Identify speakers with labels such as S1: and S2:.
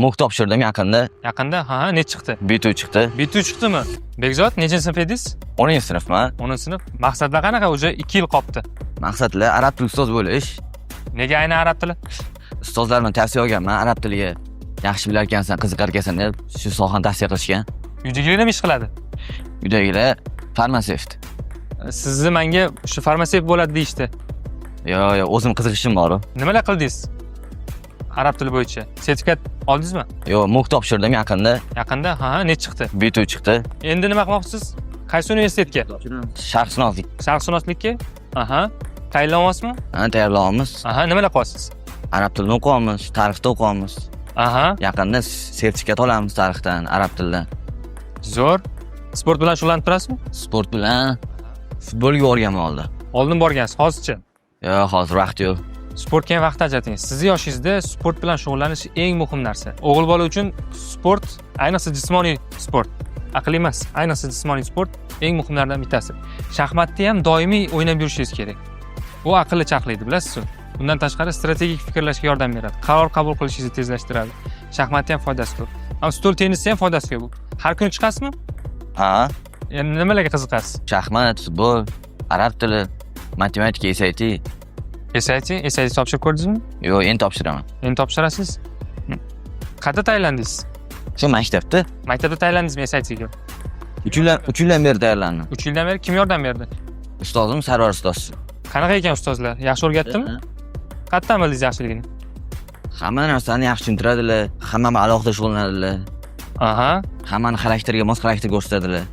S1: MOOC topshirdim yaqinda.
S2: Yaqinda? Ha, ne chiqdi?
S1: B2 chiqdi.
S2: B2 chiqdimi? Bekzod, nechinchi sinf edingiz?
S1: 10-sinfman.
S2: 10-sinf. Maqsadlar qanaqa? Уже 2 yil qolibdi.
S1: Maqsadlar arab tili ustoz bo'lish.
S2: Nega aynan arab tili?
S1: Ustozlardan tavsiya olganman, arab tiliga yaxshi bilar ekansan, qiziqar ekansan deb shu sohani tavsiya qilishgan.
S2: Uydagilar ham ish qiladi.
S1: Uydagilar farmatsevt.
S2: Sizni menga shu farmatsevt bo'ladi deyishdi.
S1: Yo'q, o'zim qiziqishim bor.
S2: Nimalar qildingiz? Arab tili bo'yicha. Sertifikat oldingizmi?
S1: Yo'q, MOOC topshirdim yaqinda.
S2: Yaqinda? Ha, ne chiqdi?
S1: B2 chiqdi.
S2: Endi nima qilmoqchisiz? Qaysi universitetga?
S1: Sharqshunoslik.
S2: Sharqshunoslikka? Aha. Tayyorlanyapsizmi?
S1: Ha, tayyorlayapmiz.
S2: Aha, nimalar qilyapsiz?
S1: Arab tilini o'qiyapmiz, tarixda o'qiyapmiz.
S2: Aha.
S1: Yaqinda sertifikat olamiz tarixdan, arab tilidan.
S2: Zo'r. Sport bilan shug'ullanib turasizmi?
S1: Sport bilan futbolga o'rganman oldin.
S2: Oldin borgansiz, hozirchi?
S1: Yo'q, hozir vaqt yo'q.
S2: Sportga ham vaqt ajrating. Sizni yoshingizda sport bilan shug'ullanish eng muhim narsa. O'g'il bola uchun sport, ayniqsa jismoniy sport, aqliy emas, ayniqsa jismoniy sport eng muhimlardan bittasi. Shaxmatni ham doimiy o'ynab yurishingiz kerak. U aqlni chaqlaydi, bilasizmi? Bundan tashqari strategik fikrlashga yordam beradi. Qaror qabul qilishingizni tezlashtiradi. Shaxmatda ham foydasi ko'p. Ham stol tennisda ham foydasi ko'p. Har kuni chiqasizmi?
S1: Ha,
S2: Endi nimalarga qiziqasiz?
S1: shaxmat, futbol, arab tili, matematika, SAT.
S2: SAT topshirib ko'rdingizmi?
S1: Yo'q, endi topshiraman.
S2: Endi topshirasiz? Qayerda tayyorlandingiz?
S1: Shu maktabda
S2: Maktabda tayyorlandingizmi SATga?
S1: 3 yildan beri tayyorlandim.
S2: 3 yildan beri kim yordam berdi?
S1: Ustozim Sarvar ustoz.
S2: Qanaqa ekan ustozlar? Yaxshi o'rgatdimi? Qayerdan bildingiz yaxshiligini?
S1: Hamma narsani yaxshi tushuntiradilar, hamma alohida shug'ullanadilar.
S2: Aha.
S1: Hammani xarakteriga mos xarakter ko'rsatadilar.